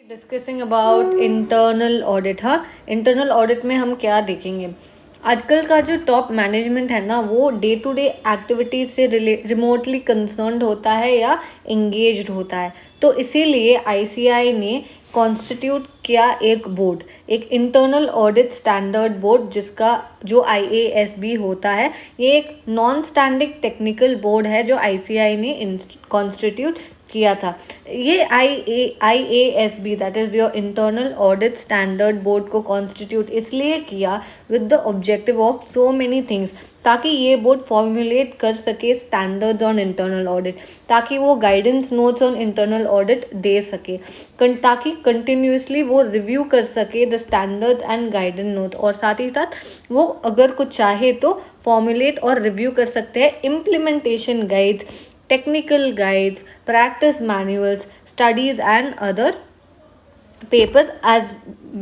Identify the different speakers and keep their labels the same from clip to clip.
Speaker 1: Discussing about internal audit. हाँ, internal audit में हम क्या देखेंगे? आजकल का जो टॉप मैनेजमेंट है ना, वो डे टू डे एक्टिविटीज से रिमोटली कंसर्न्ड होता है या एंगेज्ड होता है। तो इसीलिए आईसीआई ने कॉन्स्टिट्यूट किया एक बोर्ड, एक इंटरनल ऑडिट स्टैंडर्ड बोर्ड, जिसका जो आईएएसबी होता है, ये एक नॉन स्टैंडिंग टेक्निकल बोर्ड है जो आईसीआई ने कॉन्स्टिट्यूट किया था। ये IASB that is your internal audit standard board को कॉन्स्टिट्यूट इसलिए किया with the objective of so many things, ताकि ये बोर्ड फॉर्मुलेट कर सके स्टैंडर्ड्स ऑन इंटरनल ऑडिट, ताकि वो guidance notes on internal audit दे सके, ताकि कंटिन्यूसली वो रिव्यू कर सके the standards and guidance note, और साथ ही साथ वो अगर कुछ चाहे तो फॉर्मुलेट और रिव्यू कर सकते हैं implementation guides, technical guides, practice manuals, studies and other papers as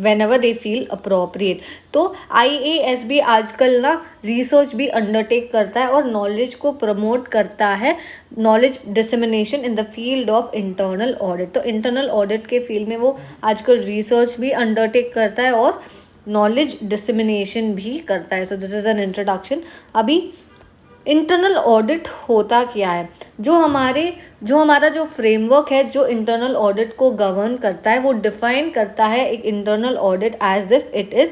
Speaker 1: whenever they feel appropriate। तो IASB आजकल ना रिसर्च भी अंडरटेक करता है और नॉलेज को प्रमोट करता है, knowledge dissemination in the field of internal audit. तो इंटरनल ऑडिट के फील्ड में वो आजकल रिसर्च भी अंडरटेक करता है और नॉलेज डिसमिनेशन भी करता है। So this is an introduction. अभी इंटरनल ऑडिट होता क्या है? जो हमारा जो फ्रेमवर्क है जो इंटरनल ऑडिट को गवर्न करता है, वो डिफाइन करता है एक internal audit as if it is,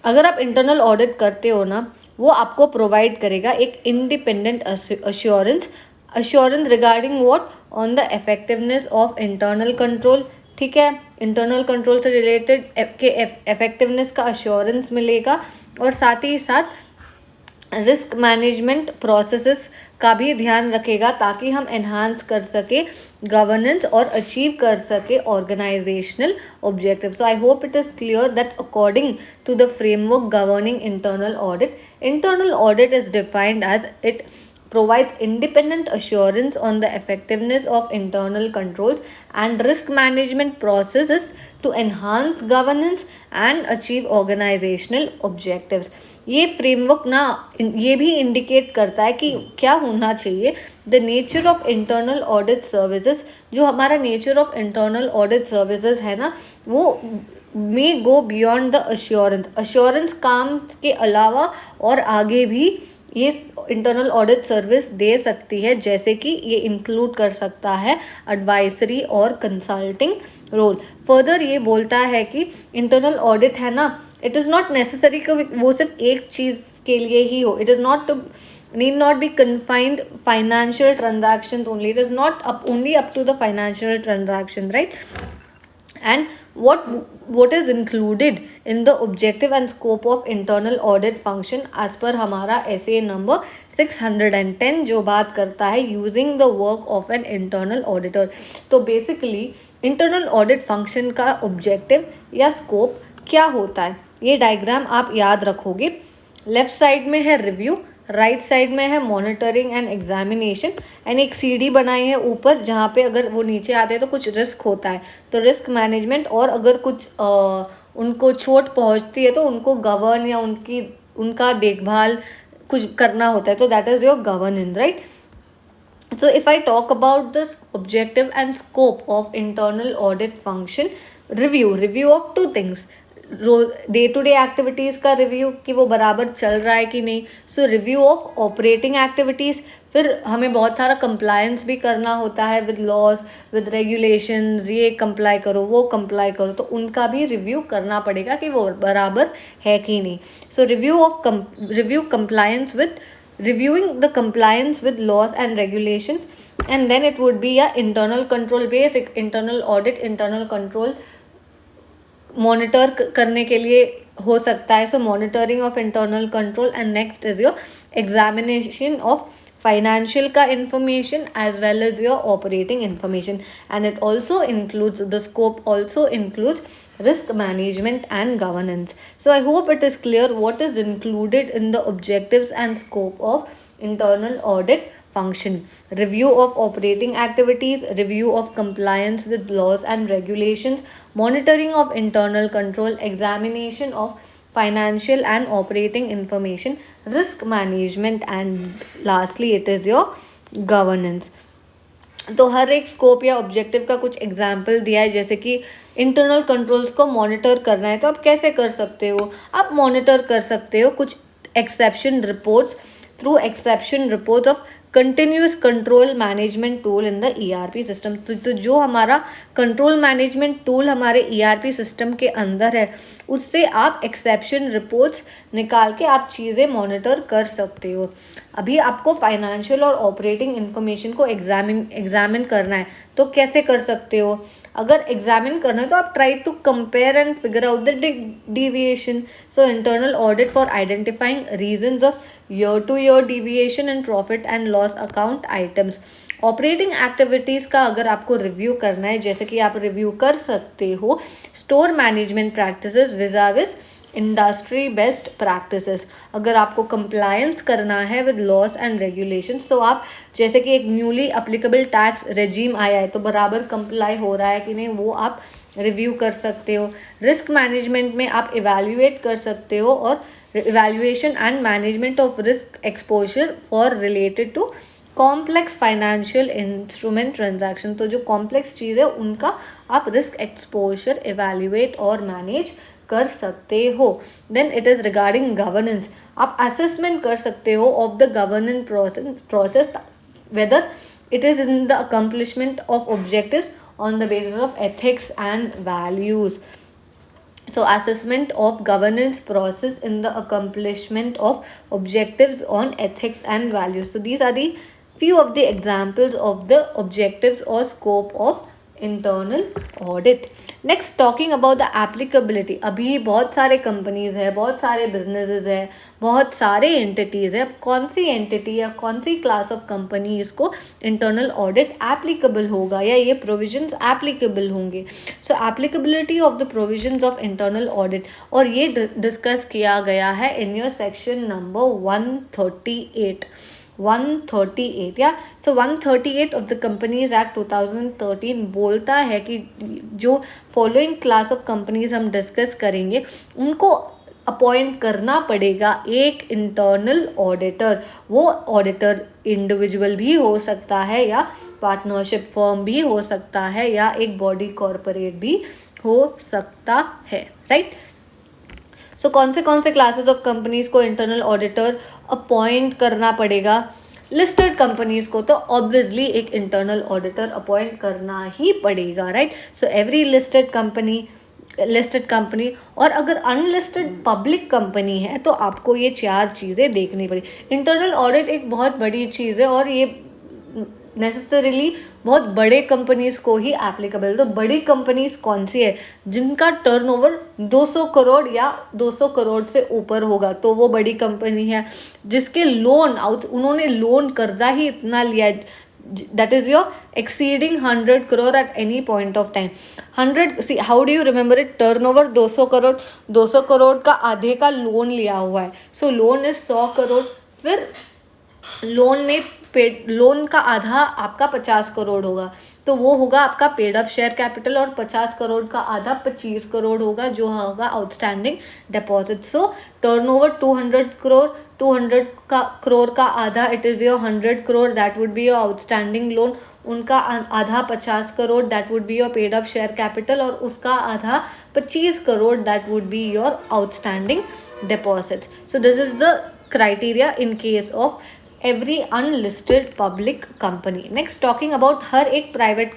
Speaker 1: अगर आप इंटरनल ऑडिट करते हो ना, वो आपको प्रोवाइड करेगा एक independent assurance regarding what, on the effectiveness of internal control. ठीक है, इंटरनल कंट्रोल से रिलेटेड के इफेक्टिवनेस का अश्योरेंस मिलेगा, और साथ ही साथ रिस्क मैनेजमेंट प्रोसेसेस का भी ध्यान रखेगा, ताकि हम एनहांस कर सके गवर्नेंस और अचीव कर सके organizational objective. So I hope it is clear that according to the framework governing internal audit is defined as it provides independent assurance on the effectiveness of internal controls and risk management processes to enhance governance and achieve organizational objectives। ये framework ना ये भी indicate करता है कि क्या होना चाहिए, the nature of internal audit services. जो हमारा nature of internal audit services है ना, वो मे गो बियॉन्ड द अश्योरेंस काम के अलावा और आगे भी ये इंटरनल ऑडिट सर्विस दे सकती है, जैसे कि ये इंक्लूड कर सकता है एडवाइजरी और कंसल्टिंग रोल। फर्दर ये बोलता है कि इंटरनल ऑडिट है ना, इट इज़ नॉट नेसेसरी कि वो सिर्फ एक चीज़ के लिए ही हो, it is not need not be confined financial transactions only, it is not only up to the financial transaction, right? And what is included in the objective and scope of internal audit function as per हमारा SA number 610 जो बात करता है using the work of an internal auditor। तो basically internal audit function का objective या scope क्या होता है, ये डायग्राम आप याद रखोगे। लेफ्ट साइड में है रिव्यू, राइट साइड में है मॉनिटरिंग एंड एग्जामिनेशन, एंड एक सीढ़ी बनाई है ऊपर, जहाँ पे अगर वो नीचे आते हैं तो कुछ रिस्क होता है, तो रिस्क मैनेजमेंट, और अगर कुछ उनको चोट पहुँचती है तो उनको गवर्न या उनका देखभाल कुछ करना होता है, तो that is your governance, right? So if I talk about the objective and scope of internal audit function, review of two things, day to day activities का रिव्यू कि वो बराबर चल रहा है कि नहीं। So review of operating activities, फिर हमें बहुत सारा कंप्लायंस भी करना होता है विद लॉज, विद रेगुलेशंस, ये कंप्लाई करो वो कंप्लाई करो, तो उनका भी रिव्यू करना पड़ेगा कि वो बराबर है कि नहीं। So review compliance with reviewing the compliance with laws and regulations, and then it would be a internal control, basic internal audit, internal control monitor करने के लिए हो सकता है। So monitoring of internal control, and next is your examination of financial का information as well as your operating information, and it also includes, the scope also includes risk management and governance. So I hope it is clear what is included in the objectives and scope of internal audit function. Review of operating activities, review of compliance with laws and regulations, monitoring of internal control, examination of financial and operating information, risk management, and lastly it is your governance. तो हर एक scope या objective का कुछ example दिया है, जैसे कि internal controls को मॉनिटर करना है तो आप कैसे कर सकते हो, आप मॉनिटर कर सकते हो कुछ exception reports through exception reports of continuous control management tool in the ERP system. तो जो हमारा कंट्रोल मैनेजमेंट टूल हमारे ईआरपी सिस्टम के अंदर है, उससे आप एक्सेप्शन रिपोर्ट्स निकाल के आप चीज़ें मॉनिटर कर सकते हो। अभी आपको फाइनेंशियल और ऑपरेटिंग इन्फॉर्मेशन को एग्जामिन करना है तो कैसे कर सकते हो, अगर एग्जामिन करना है तो आप try to compare and figure out the deviation. So internal audit for identifying reasons of year to year deviation and profit and loss account items. Operating activities का अगर आपको रिव्यू करना है, जैसे कि आप रिव्यू कर सकते हो store management practices vis-a-vis industry best practices. अगर आपको कंप्लायंस करना है विद लॉस एंड रेगुलेशंस, तो आप जैसे कि एक न्यूली अप्लीकेबल टैक्स रेजीम आया है तो बराबर कंप्लाई हो रहा है कि नहीं, वो आप रिव्यू कर सकते हो। रिस्क मैनेजमेंट में आप इवैल्यूएट कर सकते हो, और evaluation and management of risk exposure for related to complex financial instrument transaction. तो जो कॉम्प्लेक्स चीज़ है उनका आप रिस्क एक्सपोजर इवैल्यूएट और मैनेज कर सकते हो। Then it is regarding governance, आप असेसमेंट कर सकते हो of the governance process whether it is in the accomplishment of objectives on the basis of ethics and values. So assessment of governance process in the accomplishment of objectives on ethics and values. So these are the few of the examples of the objectives or scope of internal audit. Next talking about the applicability. अभी बहुत सारे companies है, बहुत सारे businesses है, बहुत सारे entities है, अब कौन सी एंटिटी या कौन सी क्लास ऑफ कंपनीज को इंटरनल ऑडिट एप्लीकेबल होगा या ये प्रोविजंस एप्लीकेबल होंगे। So applicability of the provisions of internal audit, और ये डिस्कस किया गया है इन योर सेक्शन नंबर 138 या। सो 138 ऑफ द कंपनीज एक्ट 2013 बोलता है कि जो फॉलोइंग क्लास ऑफ कंपनीज हम डिस्कस करेंगे उनको अपॉइंट करना पड़ेगा एक इंटरनल ऑडिटर। वो ऑडिटर इंडिविजुअल भी हो सकता है या पार्टनरशिप फर्म भी हो सकता है या एक बॉडी कॉरपोरेट भी हो सकता है, राइट। सो कौन से क्लासेस ऑफ कंपनीज को इंटरनल ऑडिटर अपॉइंट करना पड़ेगा। लिस्टेड कंपनीज को तो ऑब्वियसली एक इंटरनल ऑडिटर अपॉइंट करना ही पड़ेगा, right. So every listed company और अगर अनलिस्टेड पब्लिक कंपनी है तो आपको ये 4 चीज़ें देखनी पड़ेगी। इंटरनल ऑडिट एक बहुत बड़ी चीज़ है और ये नेसेसरीली बहुत बड़े कंपनीज को ही एप्लीकेबल। तो बड़ी कंपनीज कौन सी है, जिनका टर्नओवर 200 करोड़ या 200 करोड़ से ऊपर होगा तो वो बड़ी कंपनी है। जिसके उन्होंने लोन कर्जा ही इतना लिया है, that is your exceeding 100 crore at any point of time. 100, see how do you remember it, turnover 200 crore का आधे का लोन लिया हुआ है। सो लोन इज 100 करोड़, फिर लोन का आधा आपका 50 करोड़ होगा, तो वो होगा आपका पेड अप शेयर कैपिटल, और 50 करोड़ का आधा 25 करोड़ होगा जो होगा आउटस्टैंडिंग डिपॉजिट। सो टर्नओवर 200 करोड़, 200 करोड़ का आधा it is your 100 crore, that would be your outstanding loan. उनका आधा 50 crore, that would be your paid up share capital, और उसका आधा 25 crore, that would be your outstanding deposit. So this is the criteria in case of every unlisted public company. Next talking about her एक private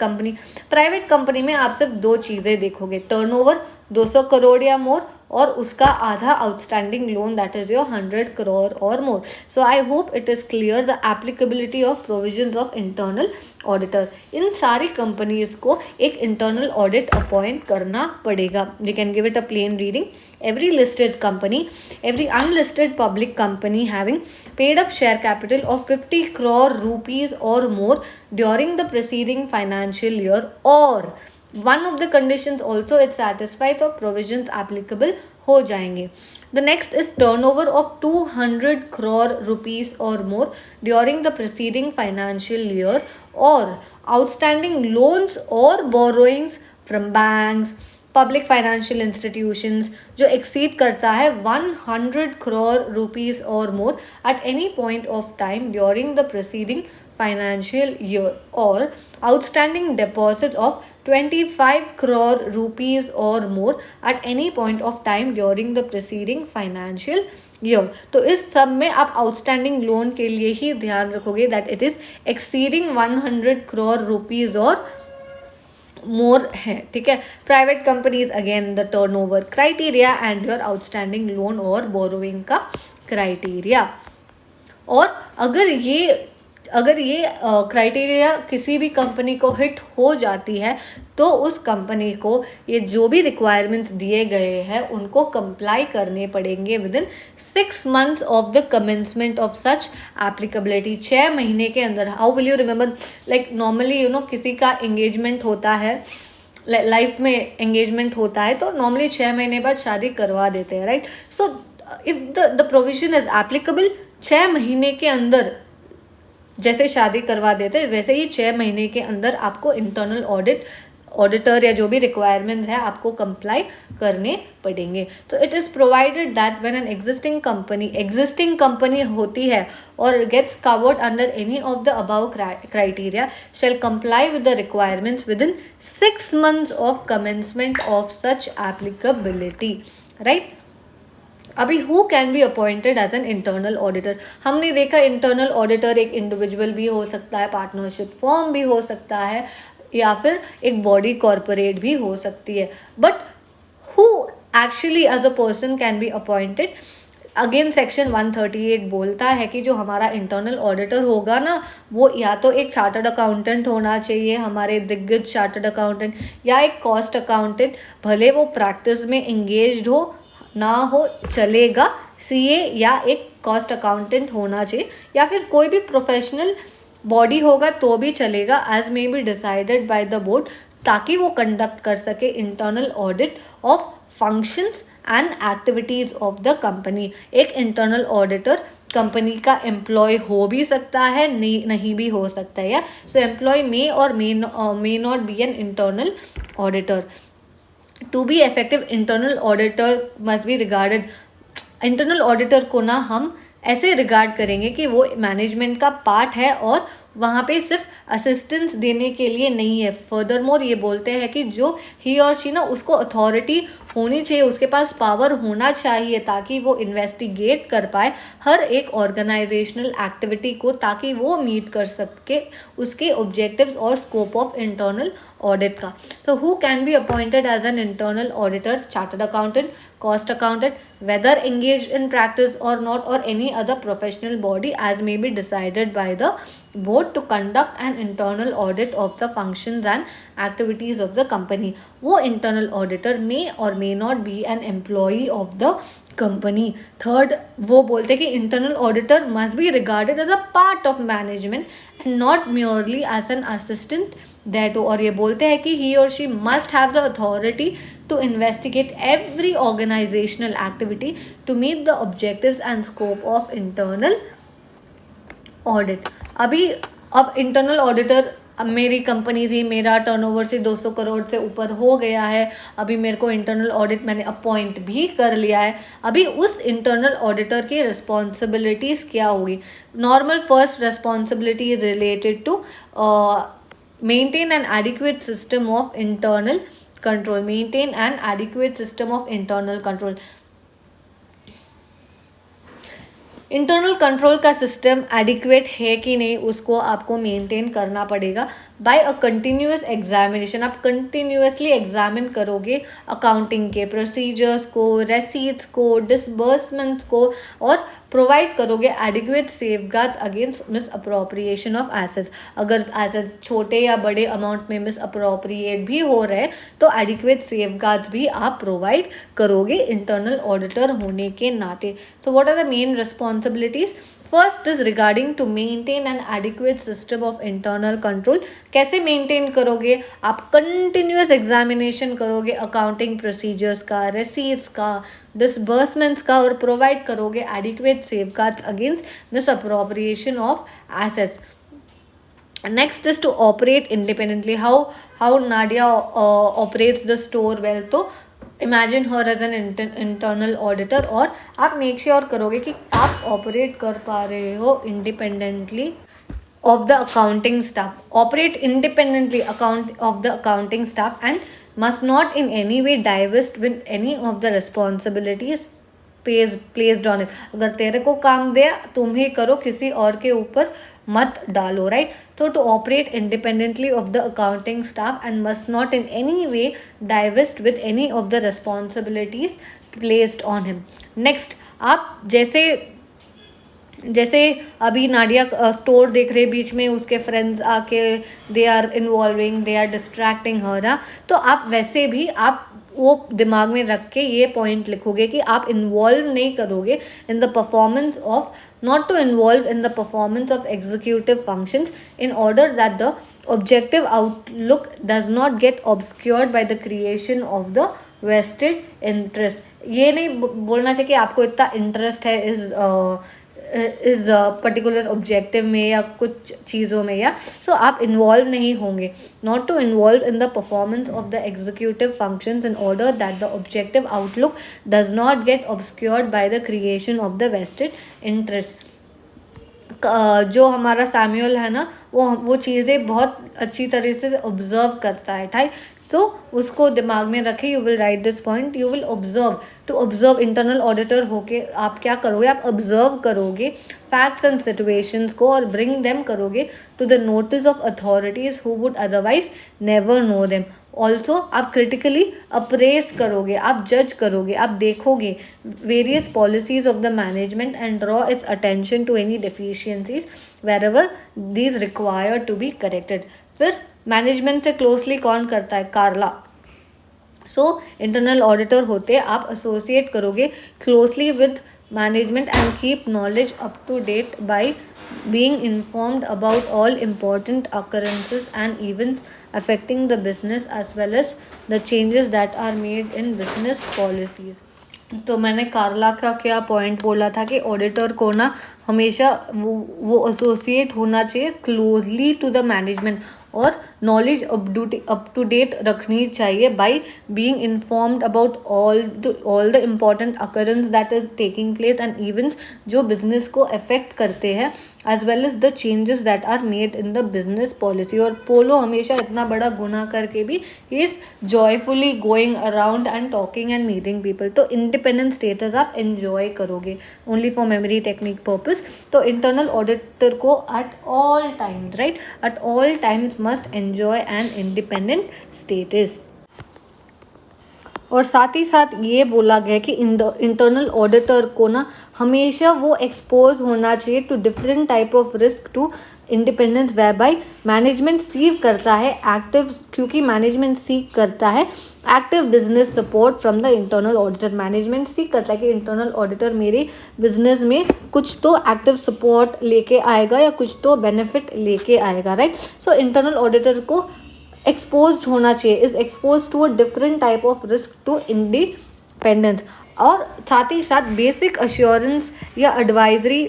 Speaker 1: company में आप सिर्फ 2 चीज़ें देखोगे, turnover 200 crore या मोर और उसका आधा outstanding loan, that is your 100 crore और more. So I hope it is clear the applicability of provisions of internal auditor. इन सारी कंपनीज को एक इंटरनल ऑडिट अपॉइंट करना पड़ेगा। We can give it a plain reading, every listed company, every unlisted public company having paid up share capital of 50 crore rupees or more during the preceding financial year, or one of the conditions also it satisfies, तो provisions applicable हो जाएंगे। The next is turnover of 200 crore rupees or more during the preceding financial year, or outstanding loans or borrowings from banks, public financial institutions जो exceed करता है 100 crore rupees और more at any point of time during the preceding financial year, or outstanding deposits of 25 crore rupees or more at any point of time during the preceding financial year. तो इस सब में आप outstanding loan के लिए ही ध्यान रखोगे that it is exceeding 100 crore rupees और मोर है, ठीक है. Private companies again the turnover criteria and your outstanding loan और बोरोइंग का क्राइटेरिया. और अगर ये क्राइटेरिया किसी भी कंपनी को हिट हो जाती है तो उस कंपनी को ये जो भी रिक्वायरमेंट्स दिए गए हैं उनको कंप्लाई करने पड़ेंगे with in 6 months of the commencement of such applicability. 6 महीने के अंदर. How will you remember, like normally किसी का एंगेजमेंट होता है, लाइफ में एंगेजमेंट होता है तो नॉर्मली 6 महीने बाद शादी करवा देते हैं, right. So if the provision is applicable, 6 महीने के अंदर जैसे शादी करवा देते हैं वैसे ही 6 महीने के अंदर आपको इंटरनल ऑडिटर या जो भी रिक्वायरमेंट्स है आपको कंप्लाई करने पड़ेंगे. तो it is provided that when an existing company होती है और gets covered under any of the above criteria shall comply with the requirements within 6 months of commencement of such applicability, right. अभी who can be appointed as an internal auditor. हमने देखा internal auditor एक individual भी हो सकता है, partnership form भी हो सकता है, या फिर एक बॉडी कॉरपोरेट भी हो सकती है. But who actually as a person can be appointed, again section 138 बोलता है कि जो हमारा इंटरनल ऑडिटर होगा ना वो या तो एक चार्टर्ड अकाउंटेंट होना चाहिए, हमारे दिग्गज चार्टर्ड अकाउंटेंट, या एक कॉस्ट अकाउंटेंट, भले वो प्रैक्टिस में एंगेज्ड हो ना हो चलेगा, सीए या एक कॉस्ट अकाउंटेंट होना चाहिए, या फिर कोई भी प्रोफेशनल बॉडी होगा तो भी चलेगा, as may be decided by the board, ताकि वो कंडक्ट कर सके internal audit of functions and activities of the company. एक इंटरनल ऑडिटर कंपनी का एम्प्लॉय हो भी सकता है, नहीं भी हो सकता है. सो एम्प्लॉय मे और may not be an internal auditor. To be effective internal auditor must be regarded. Internal auditor को ना हम ऐसे रिगार्ड करेंगे कि वो मैनेजमेंट का पार्ट है और वहाँ पे सिर्फ असिस्टेंस देने के लिए नहीं है. फर्दर मोर ये बोलते हैं कि जो ही और शी ना उसको अथॉरिटी होनी चाहिए, उसके पास पावर होना चाहिए ताकि वो इन्वेस्टिगेट कर पाए हर एक ऑर्गेनाइजेशनल एक्टिविटी को, ताकि वो मीट कर सके उसके ऑब्जेक्टिव्स और स्कोप ऑफ इंटरनल ऑडिट का. So who can be appointed as an internal auditor? Chartered accountant, cost accountant, whether engaged in practice or not, or any other professional body as may be decided by the board to conduct an internal audit of the functions and activities of the company. वो internal auditor may or may not be an employee of the company. Third, वो बोलते हैं कि internal auditor must be regarded as a part of management and not merely as an assistant thereto. और ये बोलते हैं कि he or she must have the authority to investigate every organizational activity to meet the objectives and scope of internal audit. अब internal auditor, अब मेरी company थी, मेरा टर्नओवर से 200 करोड़ से ऊपर हो गया है, अभी मेरे को इंटरनल ऑडिट मैंने अपॉइंट भी कर लिया है. अभी उस इंटरनल ऑडिटर की रिस्पॉन्सिबिलिटीज़ क्या होगी? Normal first responsibility is related to maintain an adequate system of internal control. Maintain an adequate system of internal control. Internal control का सिस्टम एडिक्वेट है कि नहीं उसको आपको मेंटेन करना पड़ेगा बाय अ कंटिन्यूस एग्जामिनेशन. आप कंटिन्यूसली एग्जामिन करोगे अकाउंटिंग के प्रोसीजर्स को, रेसीट्स को, डिसबर्समेंट्स को, और प्रोवाइड करोगे adequate safeguards against misappropriation of assets. अगर एसेट्स छोटे या बड़े अमाउंट में मिस अप्रोप्रिएट भी हो रहे तो एडिक्वेट सेफगार्ड्स भी आप प्रोवाइड करोगे इंटरनल ऑडिटर होने के नाते. So what are the main responsibilities? First is regarding to maintain an adequate system of internal control. कैसे मेंटेन करोगे? आप कंटिन्यूस एग्जामिनेशन करोगे अकाउंटिंग प्रोसीजर्स का, रेसीट्स का, डिसबर्समेंट्स का, और प्रोवाइड करोगे adequate safeguards against misappropriation of assets. Next is to operate independently. How Nadia operates the store well. तो imagine her as an internal auditor, और आप make sure करोगे कि आप operate कर पा रहे हो independently of the accounting staff. Operate independently of the accounting staff and must not in any way divest with any of the responsibilities placed on it. अगर तेरे को काम दिया तुम ही करो, किसी और के ऊपर मत डालो, right. So to operate independently of the accounting staff and must not in any way divest with any of the responsibilities placed on him. Next, आप जैसे अभी नाडिया स्टोर देख रहे, बीच में उसके फ्रेंड्स आके they are involving, they are distracting her, तो आप वैसे भी आप वो दिमाग में रख के ये पॉइंट लिखोगे कि आप इन्वॉल्व नहीं करोगे इन the performance of, not to involve in the performance of executive functions in order that the objective outlook does not get obscured by the creation of the vested interest. ये नहीं बोलना चाहिए कि आपको इतना इंटरेस्ट है इस पर्टिकुलर ऑब्जेक्टिव में या कुछ चीज़ों में, या सो आप इन्वॉल्व नहीं होंगे. Not to involve in the performance of the executive functions in order that the objective outlook does not get obscured by the creation of the vested interest. जो हमारा सैम्यूअल है ना, वो चीज़ें बहुत अच्छी तरह से ऑब्जर्व करता है, ठीक. सो उसको दिमाग में रखें. You will write this point. You will observe. To observe, internal auditor होके आप क्या करोगे, आप ऑब्जर्व करोगे फैक्ट्स एंड सिचुएशंस को और ब्रिंग देम करोगे to the notice of authorities who would otherwise never know them. Also आप क्रिटिकली अप्रेस करोगे, आप जज करोगे, आप देखोगे various policies of the management and draw its attention to any deficiencies wherever these require to be corrected. फिर management से closely कौन करता है, कार्ला. सो इंटरनल ऑडिटर होते आप एसोसिएट करोगे closely with management and keep knowledge up to date by being informed about all important occurrences and events affecting the business as well as the changes that are made in business policies. तो मैंने कार्ला का क्या point बोला था कि auditor को ना हमेशा वो एसोसिएट होना चाहिए क्लोजली टू द मैनेजमेंट और नॉलेज अप टू डेट रखनी चाहिए by being informed about all the important occurrence that is taking place and events जो बिजनेस को अफेक्ट करते हैं as well as the changes that are made in the business policy. और पोलो हमेशा इतना बड़ा गुनाह करके भी he is joyfully going around and talking and meeting people. तो इंडिपेंडेंट स्टेटस आप एंजॉय करोगे only for memory technique purpose. तो इंटरनल ऑडिटर को at all times, right, at all times must enjoy an independent status. और साथ ही साथ ये बोला गया कि इंटरनल ऑडिटर को ना हमेशा वो एक्सपोज होना चाहिए to different type of risk to independence way by management seek करता है एक्टिव, क्योंकि मैनेजमेंट सीक करता है active business support from the internal auditor. Management seek करता है कि इंटरनल ऑडिटर मेरे बिजनेस में कुछ तो एक्टिव सपोर्ट लेके आएगा या कुछ तो बेनिफिट लेके आएगा, राइट. सो इंटरनल ऑडिटर को एक्सपोज होना चाहिए, is expose to a different type of risk to independence. और साथ ही साथ बेसिक अश्योरेंस या एडवाइजरी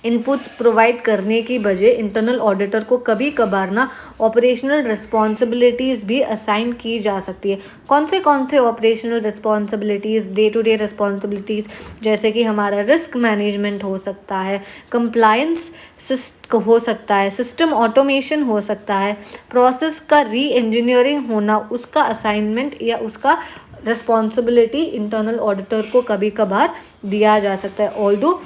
Speaker 1: इनपुट प्रोवाइड करने की बजाय इंटरनल ऑडिटर को कभी कभार ना ऑपरेशनल रिस्पॉन्सिबिलिटीज़ भी असाइन की जा सकती है. कौन से operational responsibilities, day to day responsibilities, जैसे कि हमारा रिस्क मैनेजमेंट हो सकता है, कंप्लायंस हो सकता है, सिस्टम ऑटोमेशन हो सकता है, प्रोसेस का री इंजीनियरिंग होना, उसका असाइनमेंट या उसका रिस्पॉन्सिबिलिटी इंटरनल ऑडिटर को कभी कभार दिया जा सकता है. Although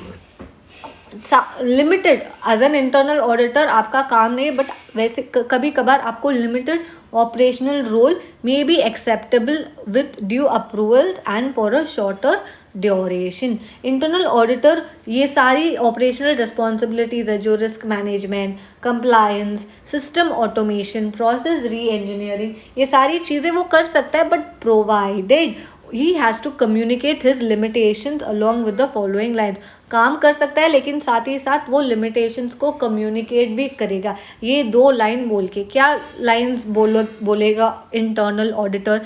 Speaker 1: limited as an internal auditor आपका काम नहीं है, बट वैसे कभी कभार आपको limited operational role may be acceptable with due approvals and for a shorter duration. Internal auditor ये सारी ऑपरेशनल रिस्पॉन्सिबिलिटीज़ है जो risk management, compliance, system automation, process reengineering, ये सारी चीज़ें वो कर सकता है, but provided he has to communicate his limitations along with the following lines. काम कर सकता है लेकिन साथ ही साथ वो लिमिटेशंस को कम्युनिकेट भी करेगा। ये 2 लाइन बोल के क्या लाइन्स बोलेगा इंटरनल ऑडिटर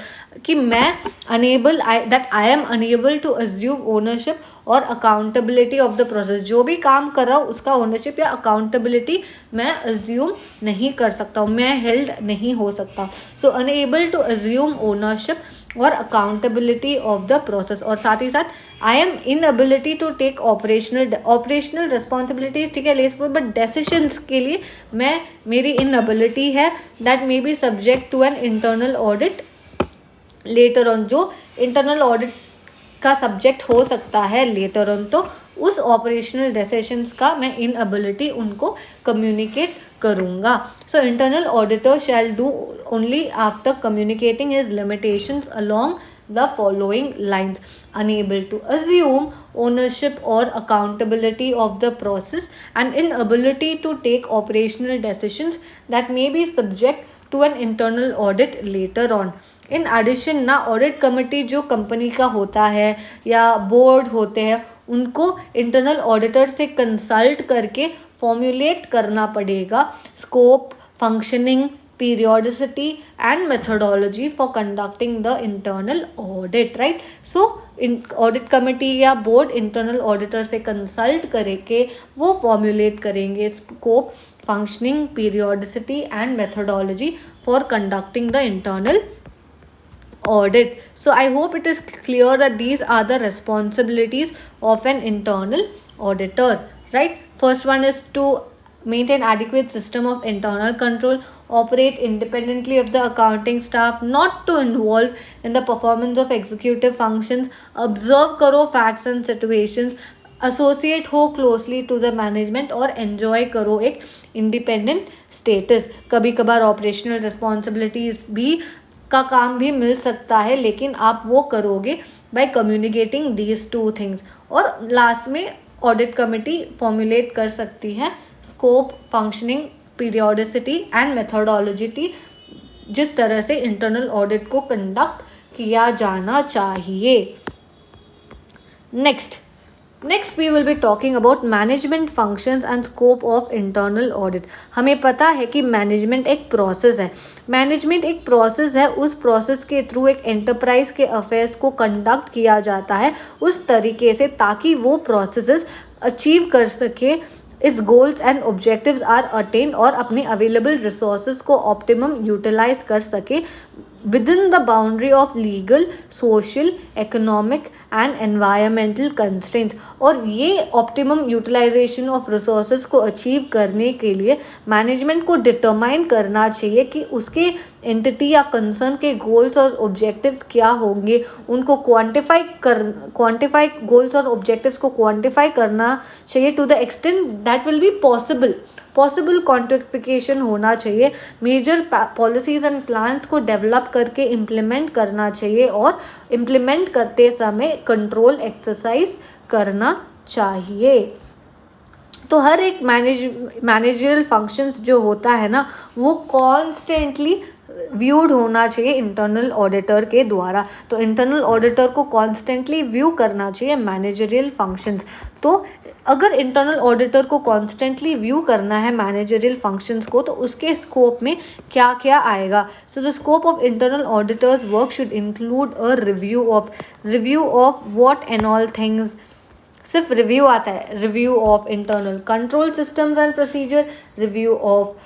Speaker 1: कि मैं I am enable to assume ownership और अकाउंटेबिलिटी ऑफ द प्रोसेस। जो भी काम कर रहा हूँ उसका ओनरशिप या अकाउंटेबिलिटी मैं अज्यूम नहीं कर सकता हूँ, मैं हेल्ड नहीं हो सकता। So enable to assume ownership और अकाउंटेबिलिटी ऑफ द प्रोसेस। और साथ ही साथ I am inability to take operational responsibilities, ठीक है, लेस बट डेसिशंस के लिए मेरी इनएबिलिटी है that may be subject to an internal audit later on. जो इंटरनल ऑडिट का सब्जेक्ट हो सकता है लेटर ऑन, तो उस ऑपरेशनल डिसीजंस का मैं इनएबिलिटी उनको कम्युनिकेट करूँगा। सो internal auditor shall do only after communicating his limitations along the following lines: unable to assume ownership or accountability of the process and inability to take operational decisions that may be subject to an internal audit later on. In addition ना audit committee जो company का होता है या board होते हैं उनको internal auditor से कंसल्ट करके फॉर्मुलेट करना पड़ेगा scope, functioning, periodicity and methodology for conducting the internal audit, right? So audit committee या बोर्ड इंटरनल ऑडिटर से कंसल्ट करके वो फॉर्मुलेट करेंगे scope, functioning, periodicity and methodology for conducting the internal audit. So I hope it is clear that these are the responsibilities of an internal auditor, right? First one is to maintain adequate system of internal control, operate independently of the accounting staff, not to involve in the performance of executive functions, observe करो facts and situations, associate हो closely to the management और enjoy करो एक independent status. कभी कभार operational responsibilities भी का काम भी मिल सकता है लेकिन आप वो करोगे बाय कम्युनिकेटिंग दीज 2 थिंग्स। और लास्ट में ऑडिट कमेटी फॉर्मुलेट कर सकती है scope, functioning, periodicity and methodology जिस तरह से इंटरनल ऑडिट को कंडक्ट किया जाना चाहिए। Next we will be talking about management functions and scope of internal audit. हमें पता है कि मैनेजमेंट एक प्रोसेस है, उस प्रोसेस के थ्रू एक एंटरप्राइज के अफेयर्स को कंडक्ट किया जाता है उस तरीके से ताकि वो प्रोसेसेस अचीव कर सके, its goals and objectives are attain और अपने अवेलेबल रिसोर्सेज को ऑप्टिमम यूटिलाइज कर सके within the boundary of legal, social, economic and environmental constraints। और ये optimum utilization of resources को achieve करने के लिए मैनेजमेंट को डिटरमाइन करना चाहिए कि उसके एंटिटी या कंसर्न के गोल्स और ऑब्जेक्टिव्स क्या होंगे, उनको क्वांटिफाई गोल्स और ऑब्जेक्टिव्स को क्वांटिफाई करना चाहिए to the extent that will be possible quantification होना चाहिए, मेजर पॉलिसीज एंड प्लान्स को डेवलप करके इम्प्लीमेंट करना चाहिए और इम्प्लीमेंट करते समय कंट्रोल एक्सरसाइज करना चाहिए। तो हर एक मैनेजरियल फंक्शंस जो होता है ना वो कॉन्स्टेंटली व्यूड होना चाहिए इंटरनल ऑडिटर के द्वारा। तो इंटरनल ऑडिटर को कॉन्स्टेंटली व्यू करना चाहिए मैनेजरियल फंक्शंस। तो अगर इंटरनल ऑडिटर को कॉन्स्टेंटली व्यू करना है मैनेजरियल फंक्शंस को तो उसके स्कोप में क्या क्या आएगा। So the scope of internal auditors work should include a review of what and all things. सिर्फ रिव्यू आता है, review of internal control systems and procedure, review of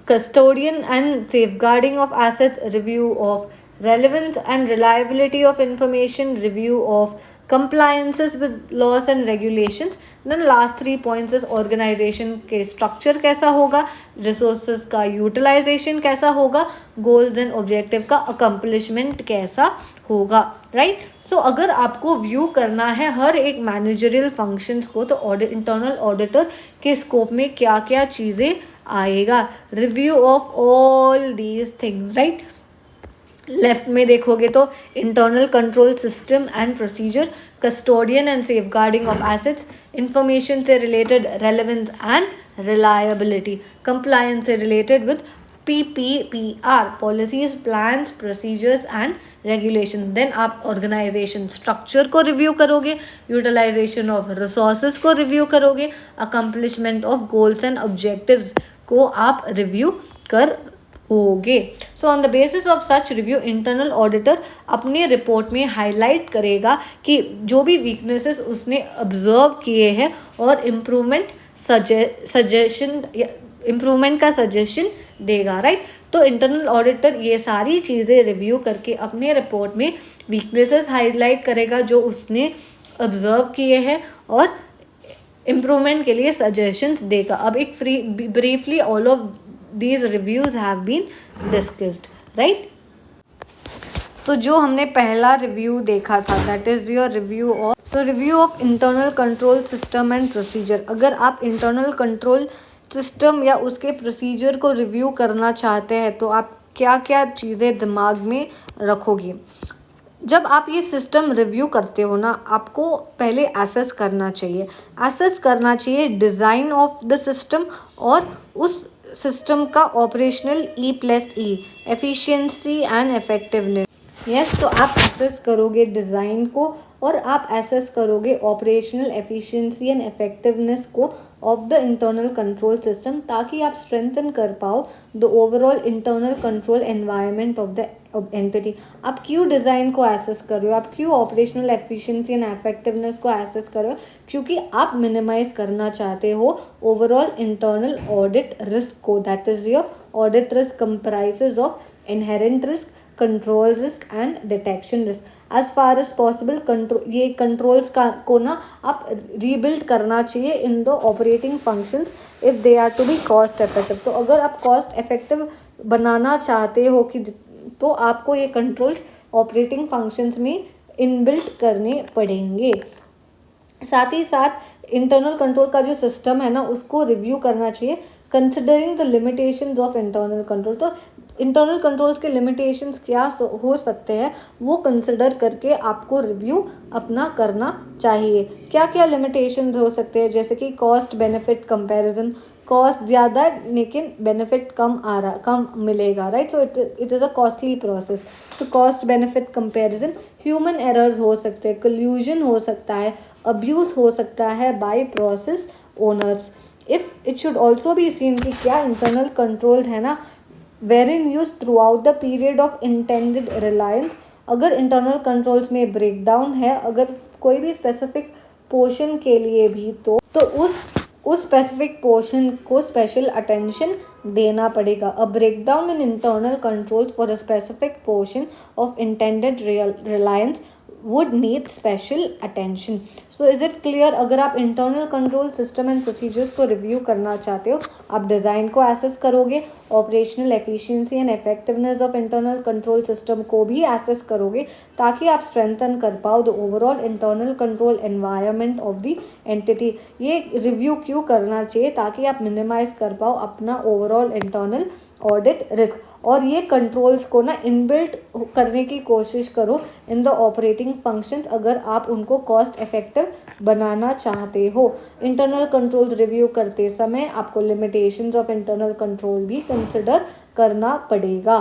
Speaker 1: custodian and safeguarding of assets, review of relevance and reliability of information, review of compliances with laws and regulations. Then last 3 points is organization के structure कैसा होगा, resources का utilization कैसा होगा, goals and objective का accomplishment कैसा होगा, right? So अगर आपको व्यू करना है हर एक मैनेजरियल फंक्शंस को तो इंटरनल ऑडिटर के स्कोप में क्या क्या चीज़ें आएगा, review of all these things, right. Left में देखोगे तो internal control system and procedure, custodian and safeguarding of assets, information से related relevance and reliability, compliance से related with PPPR, policies, plans, procedures and regulation. Then आप organisation structure को review करोगे, utilisation of resources को review करोगे, accomplishment of goals and objectives को आप review करोगे। So on the basis of such review, internal auditor अपनी report में हाईलाइट करेगा कि जो भी वीकनेसेस उसने ऑब्जर्व किए हैं और इम्प्रूवमेंट का सजेशन देगा, राइट। तो इंटरनल ऑडिटर ये सारी चीज़ें रिव्यू करके अपने रिपोर्ट में वीकनेसेस हाईलाइट करेगा जो उसने ऑब्जर्व किए हैं और इम्प्रूवमेंट के लिए सजेशंस देगा। अब एक briefly all of these reviews have been discussed, right. तो जो हमने पहला रिव्यू देखा था that is your review of internal control system and procedure. अगर आप इंटरनल कंट्रोल सिस्टम या उसके प्रोसीजर को रिव्यू करना चाहते हैं तो आप क्या क्या चीज़ें दिमाग में रखोगे। जब आप ये सिस्टम रिव्यू करते हो ना, आपको पहले एसेस करना चाहिए डिज़ाइन ऑफ द सिस्टम और उस सिस्टम का operational E+E, efficiency and effectiveness. Yes, तो आप एसेस करोगे डिज़ाइन को और आप एसेस करोगे ऑपरेशनल एफिशिएंसी एंड इफेक्टिवनेस को of the internal control system, ताकि आप स्ट्रेंथन कर पाओ the overall internal control environment of the entity. आप क्यों डिज़ाइन को एसेस कर रहे हो, आप क्यों ऑपरेशनल एफिशिएंसी एंड इफेक्टिवनेस को एसेस कर रहे हो, क्योंकि आप मिनिमाइज करना चाहते हो ओवरऑल इंटरनल ऑडिट रिस्क को। That is your audit risk comprises of inherent risk, control risk and detection risk. As far as possible ये कंट्रोल्स को ना आप रीबिल्ड करना चाहिए in the operating functions if they are to be cost effective. तो अगर आप cost effective बनाना चाहते हो तो आपको ये कंट्रोल्स ऑपरेटिंग फंक्शंस में इनबिल्ट करने पड़ेंगे। साथ ही साथ इंटरनल कंट्रोल का जो सिस्टम है ना, उसको रिव्यू करना चाहिए considering the limitations of internal control. तो इंटरनल कंट्रोल्स के लिमिटेशंस क्या हो सकते हैं वो कंसिडर करके आपको रिव्यू अपना करना चाहिए। क्या क्या लिमिटेशंस हो सकते हैं, जैसे कि कॉस्ट बेनिफिट कंपैरिजन, कॉस्ट ज़्यादा है लेकिन बेनिफिट कम मिलेगा, right. So it is a costly process. तो cost benefit comparison, human errors हो सकते हैं, कल्यूजन हो सकता है, अब्यूज़ हो सकता है by process owners. If it should also be seen कि क्या इंटरनल कंट्रोल है ना were in use throughout the period of intended reliance. अगर इंटरनल कंट्रोल्स में ब्रेकडाउन है, अगर कोई भी स्पेसिफिक पोर्शन के लिए भी तो उस स्पेसिफिक पोर्शन को स्पेशल अटेंशन देना पड़ेगा। अ breakdown in internal controls for a specific portion of intended Reliance would need special attention. So is it clear? अगर आप internal control system and procedures को review करना चाहते हो, आप डिज़ाइन को assess करोगे, operational efficiency and effectiveness of internal control system को भी assess करोगे, ताकि आप strengthen कर पाओ the overall internal control environment of the entity। ये review क्यों करना चाहिए, ताकि आप minimize कर पाओ अपना overall internal ऑडिट रिस्क, और ये कंट्रोल्स को ना इनबिल्ट करने की कोशिश करो इन द ऑपरेटिंग फंक्शंस अगर आप उनको कॉस्ट इफेक्टिव बनाना चाहते हो। इंटरनल कंट्रोल्स रिव्यू करते समय आपको लिमिटेशंस ऑफ इंटरनल कंट्रोल भी कंसिडर करना पड़ेगा।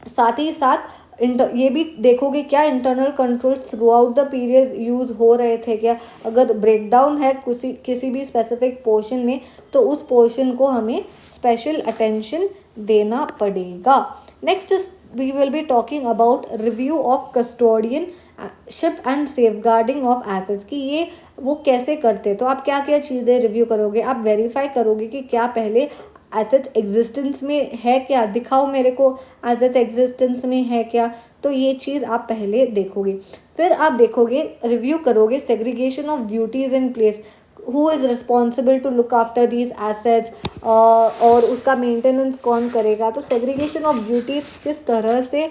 Speaker 1: साथ ही साथ ये भी देखोगे क्या internal control through out the period use हो रहे थे क्या। अगर ब्रेकडाउन है किसी भी स्पेसिफिक पोर्शन में तो उस पोर्शन को हमें स्पेशल अटेंशन देना पड़ेगा। Next we will be talking about review of custodianship and safeguarding of assets कि ये वो कैसे करते। तो आप क्या क्या चीज़ें रिव्यू करोगे, आप वेरीफाई करोगे कि क्या पहले एसेट्स एग्जिस्टेंस में है क्या, दिखाओ मेरे को एसेट्स एग्जिस्टेंस में है क्या। तो ये चीज़ आप पहले देखोगे। फिर आप देखोगे रिव्यू करोगे segregation of duties in place, who is responsible to look after these assets, और उसका मेंटेनेंस कौन करेगा। तो सेग्रीगेशन ऑफ ड्यूटीज किस तरह से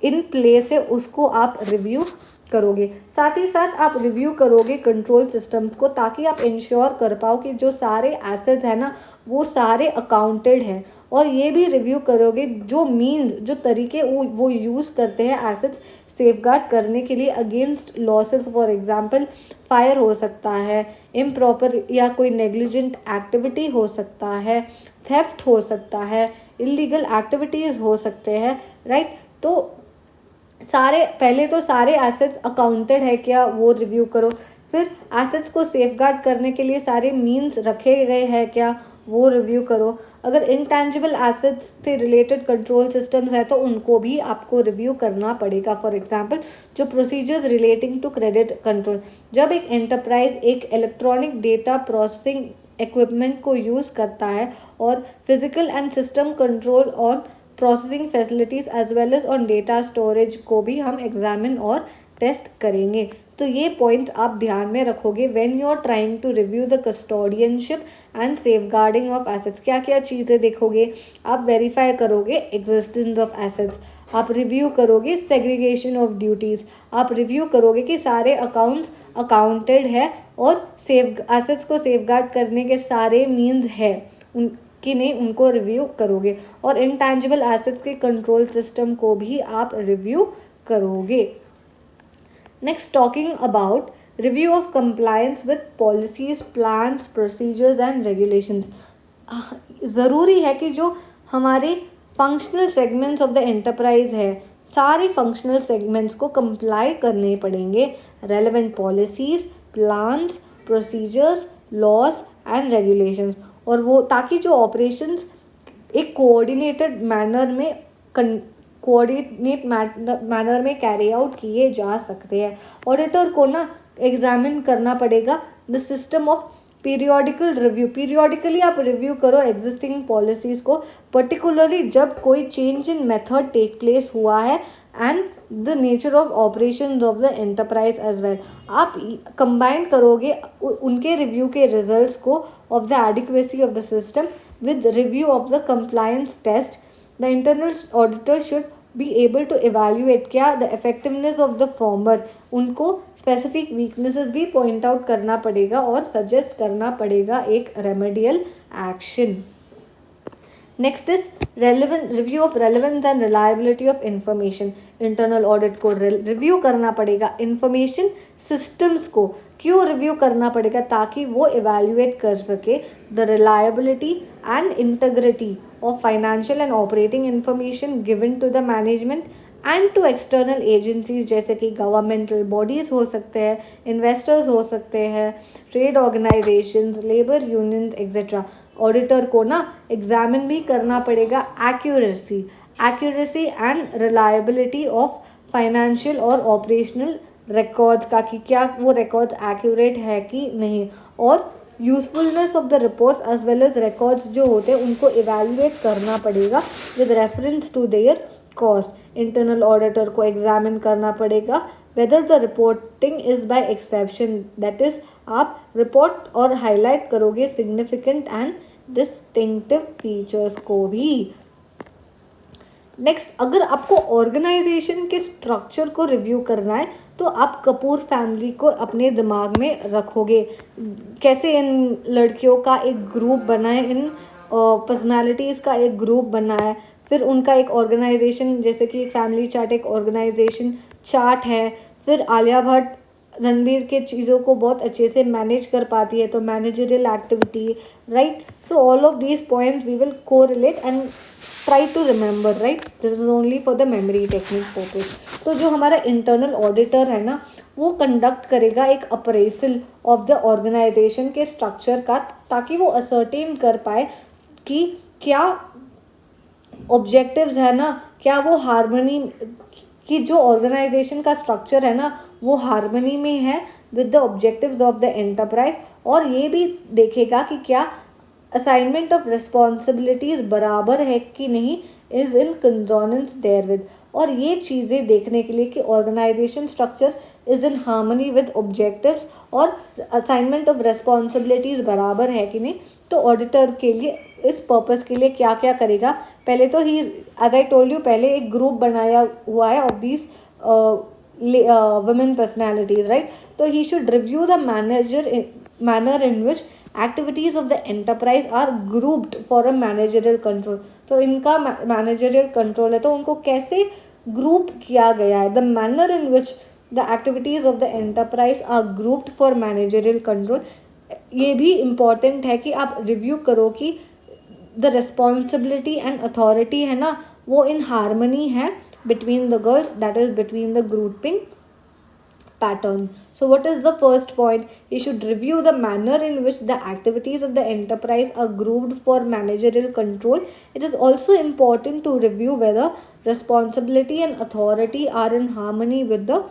Speaker 1: इन प्लेस है उसको आप रिव्यू करोगे। साथ ही साथ आप रिव्यू करोगे कंट्रोल सिस्टम्स को, ताकि आप इंश्योर कर पाओ कि जो सारे एसेट्स हैं ना वो सारे अकाउंटेड हैं। और ये भी रिव्यू करोगे जो मीन्स जो तरीके वो यूज़ करते हैं एसेट्स सेफगार्ड करने के लिए against losses. For example fire हो सकता है, इम्प्रॉपर या कोई नेग्लिजेंट एक्टिविटी हो सकता है, थेफ्ट हो सकता है, इलीगल एक्टिविटीज़ हो सकते हैं, राइट। तो पहले तो सारे एसेट्स अकाउंटेड है क्या वो रिव्यू करो, फिर एसेट्स को सेफगार्ड करने के लिए सारे मीन्स रखे गए हैं क्या वो रिव्यू करो। अगर इंटैंजिबल एसेट्स से रिलेटेड कंट्रोल सिस्टम्स है तो उनको भी आपको रिव्यू करना पड़ेगा। फॉर एग्जांपल जो procedures relating to credit control, जब एक एंटरप्राइज एक इलेक्ट्रॉनिक डेटा प्रोसेसिंग इक्विपमेंट को यूज़ करता है और physical and system control on processing facilities as well as on data storage को भी हम एग्जामिन और टेस्ट करेंगे। तो ये पॉइंट्स आप ध्यान में रखोगे when you are trying to review the custodianship and safeguarding of assets. क्या क्या चीज़ें देखोगे, आप वेरीफाई करोगे एग्जिस्टेंस ऑफ एसेट्स, आप रिव्यू करोगे सेग्रीगेशन ऑफ ड्यूटीज़, आप रिव्यू करोगे कि सारे अकाउंट्स अकाउंटेड है और एसेट्स को सेफगार्ड करने के सारे मीन्स है कि नहीं उनको रिव्यू करोगे, और इंटैंजिबल एसेट्स के कंट्रोल सिस्टम को भी आप रिव्यू करोगे। Next, talking about review of compliance with policies, plans, procedures and regulations. ज़रूरी है कि जो हमारे functional segments of the enterprise है, सारे फंक्शनल सेगमेंट्स को कंप्लाई करने पड़ेंगे relevant policies, plans, procedures, laws and regulations, और वो ताकि जो ऑपरेशंस एक कोऑर्डिनेटेड मैनर में कैरी आउट किए जा सकते हैं। ऑडिटर को ना एग्जामिन करना पड़ेगा the system of periodical review. Periodically आप रिव्यू करो एग्जिस्टिंग पॉलिसीज़ को, पर्टिकुलरली जब कोई change in method take place हुआ है and the nature of operations of the enterprise as well. आप कंबाइन करोगे उनके रिव्यू के रिजल्ट्स को of the adequacy of the system with review of the compliance test. The internal auditor should be able to evaluate क्या the effectiveness of the former, उनको specific weaknesses भी point out करना पड़ेगा और suggest करना पड़ेगा एक remedial action. Next is review of relevance and reliability of information. Internal audit को review करना पड़ेगा information systems को। क्यों रिव्यू करना पड़ेगा? ताकि वो evaluate कर सके the reliability and integrity of financial and operating information given to the management and to external agencies, जैसे कि governmental bodies हो सकते हैं, investors हो सकते हैं, trade organizations, labor unions etc. Auditor को ना एग्जामिन भी करना पड़ेगा accuracy and reliability of financial और ऑपरेशनल रिकॉर्ड्स का, कि क्या वो रिकॉर्ड्स एक्यूरेट है कि नहीं, और usefulness of the reports as well as records जो होते हैं उनको इवेल्युएट करना पड़ेगा with reference to their cost. Internal auditor को एग्जामिन करना पड़ेगा whether the reporting is by exception, that is आप रिपोर्ट और हाईलाइट करोगे सिग्निफिकेंट एंड डिस्टिंक्टिव फीचर्स को भी। नेक्स्ट, अगर आपको ऑर्गेनाइजेशन के स्ट्रक्चर को रिव्यू करना है तो आप कपूर फैमिली को अपने दिमाग में रखोगे। कैसे इन लड़कियों का एक ग्रुप बना है, इन पर्सनालिटीज़ का एक ग्रुप बना है, फिर उनका एक ऑर्गेनाइजेशन, जैसे कि एक फैमिली चार्ट एक ऑर्गेनाइजेशन चार्ट है। फिर आलिया भट्ट रणबीर के चीज़ों को बहुत अच्छे से मैनेज कर पाती है, तो managerial activity, right. So all of these points we will correlate and try to remember, right. This is only for the memory technique purpose. तो जो हमारा इंटरनल ऑडिटर है ना, वो कंडक्ट करेगा एक अप्रेजल ऑफ द ऑर्गेनाइजेशन के structure का, ताकि वो असर्टेन कर पाए कि क्या ऑब्जेक्टिव्स है ना, क्या वो हार्मनी, कि जो ऑर्गेनाइजेशन का स्ट्रक्चर है ना वो हार्मनी में है with the objectives of the enterprise, और ये भी देखेगा कि क्या असाइनमेंट ऑफ रिस्पॉन्सिबिलिटीज बराबर है कि नहीं, इज इन कंसोनेंस देयरविद। और ये चीज़ें देखने के लिए कि organisation structure is in harmony with objectives और असाइनमेंट ऑफ रिस्पॉन्सिबिलिटीज बराबर है कि नहीं, तो ऑडिटर के लिए इस पर्पस के लिए क्या क्या करेगा। पहले तो ही एज आई टोल्ड यू, पहले एक ग्रुप बनाया हुआ है of these women personalities, right? So he should review the manner in which activities of the enterprise are grouped for a managerial control. तो इनका managerial control है, तो उनको कैसे group किया गया है, the manner in which the activities of the enterprise are grouped for managerial control। ये भी important है कि आप review करो कि द रिस्पॉन्सिबिलिटी एंड अथॉरिटी है ना वो इन हारमनी है between the girls, that is between the grouping pattern. So what is the first point? You should review the manner in which the activities of the enterprise are grouped for managerial control. It is also important to review whether responsibility and authority are in harmony with the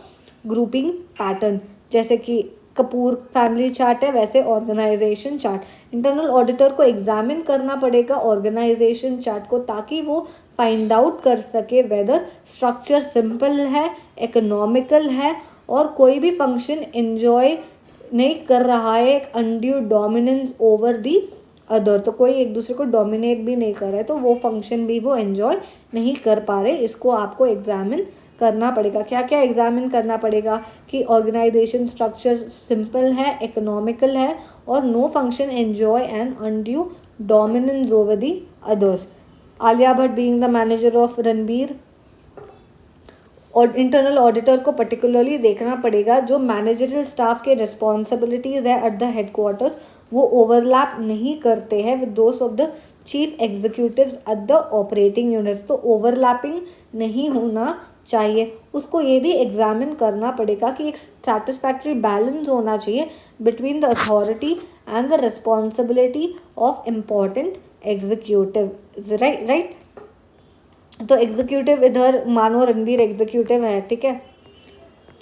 Speaker 1: grouping pattern. जैसे कि Kapoor family chart है वैसे organisation chart internal auditor को examine करना पड़ेगा organisation chart को ताकि वो फाइंड आउट कर सके वेदर स्ट्रक्चर सिंपल है इकोनॉमिकल है और कोई भी फंक्शन एंजॉय नहीं कर रहा है एक undue dominance over the other तो कोई एक दूसरे को डोमिनेट भी नहीं कर रहा है तो वो फंक्शन भी वो एंजॉय नहीं कर पा रहे इसको आपको एग्जामिन करना पड़ेगा क्या क्या एग्जामिन करना पड़ेगा कि ऑर्गेनाइजेशन स्ट्रक्चर सिंपल है इकोनॉमिकल है और no function enjoy and undue dominance over the others Alia Bhatt being the manager of Ranbir और इंटरनल ऑडिटर को पर्टिकुलरली देखना पड़ेगा जो मैनेजरियल स्टाफ के रिस्पॉन्सिबिलिटीज है एट द हेडक्वार्टर्स वो ओवरलैप नहीं करते हैं with those of the chief executives at the operating units तो ओवरलैपिंग नहीं होना चाहिए उसको ये भी एग्जामिन करना पड़ेगा कि एक सेटिस्फैक्ट्री बैलेंस होना चाहिए between the authority and the responsibility of important executive right तो एग्जीक्यूटिव इधर मानो रणबीर एग्जीक्यूटिव है ठीक है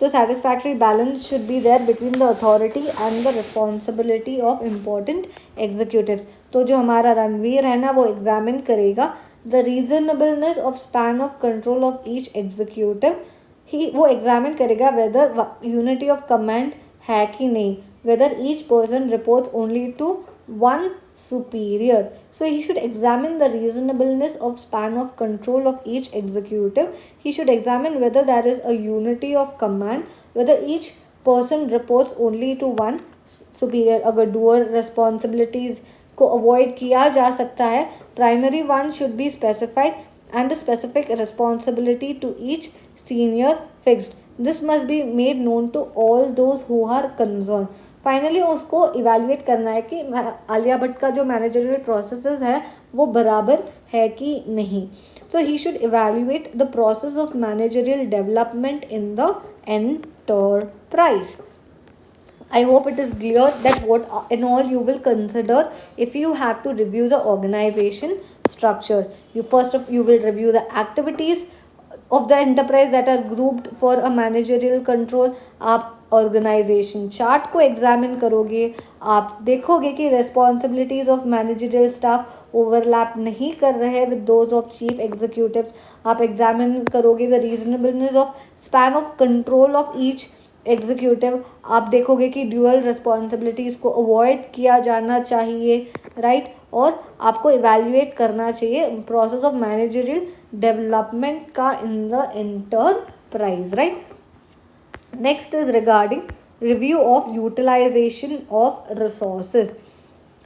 Speaker 1: तो satisfactory balance should be there between the authority and the responsibility of important executive तो जो हमारा रणवीर है ना वो एग्जामिन करेगा the reasonableness of span of control of each executive ही वो एग्जामिन करेगा वेदर यूनिटी ऑफ कमांड है कि नहीं whether each person reports only to one superior so he should examine the reasonableness of span of control of each executive he should examine whether there is a unity of command whether each person reports only to one superior अगर dual responsibilities को avoid किया जा सकता है primary one should be specified and the specific responsibility to each senior fixed this must be made known to all those who are concerned finally उसको evaluate करना है कि आलिया भट्ट का जो मैनेजरियल प्रोसेसेस है वो बराबर है कि नहीं so he should evaluate the process of managerial development in the enterprise I hope it is clear that what in all you will consider if you have to review the organization structure. You will review the activities of the enterprise that are grouped for a managerial control. आप organisation chart को examine करोगे आप देखोगे कि responsibilities of managerial staff overlap नहीं कर रहे with those of chief executives आप एग्जामिन करोगे the reasonableness of span of control of each executive आप देखोगे कि ड्यूअल रिस्पॉन्सिबिलिटीज़ को अवॉइड किया जाना चाहिए राइट और आपको इवेल्युएट करना चाहिए प्रोसेस ऑफ मैनेजरियल डेवलपमेंट का in the enterprise right next is regarding review of utilisation of resources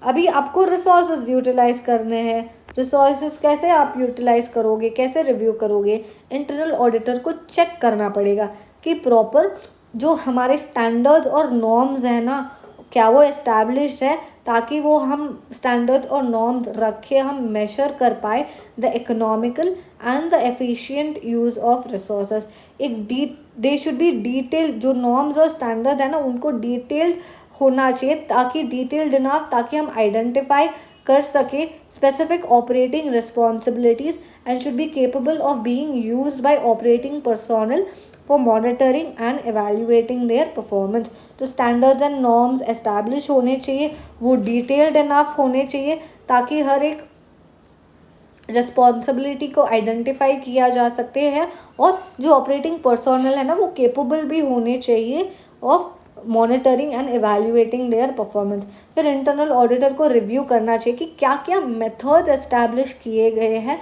Speaker 1: अभी आपको रिसोर्सेज यूटिलाइज करने हैं रिसोर्सेज कैसे आप यूटिलाइज करोगे कैसे रिव्यू करोगे इंटरनल ऑडिटर को चेक करना पड़ेगा कि प्रॉपर जो हमारे स्टैंडर्ड्स और नॉर्म्स हैं ना क्या वो एस्टैब्लिश्ड है ताकि वो हम स्टैंडर्ड्स और नॉर्म्स रखे हम मेजर कर पाए the economical and the efficient use of resources एक दे शुड बी डिटेल्ड जो नॉर्म्स और स्टैंडर्ड्स है ना उनको डिटेल्ड होना चाहिए ताकि डिटेल्ड इनफ ताकि हम आइडेंटिफाई कर सके specific operating responsibilities and should be capable of being used by operating personnel for monitoring and evaluating their performance तो standards and norms establish होने चाहिए वो detailed enough होने चाहिए ताकि हर एक रिस्पॉन्सिबिलिटी को आइडेंटिफाई किया जा सकते हैं और जो ऑपरेटिंग पर्सोनल है ना वो केपेबल भी होने चाहिए of monitoring and evaluating their performance फिर इंटरनल ऑडिटर को रिव्यू करना चाहिए कि क्या क्या मेथड्स एस्टैब्लिश किए गए हैं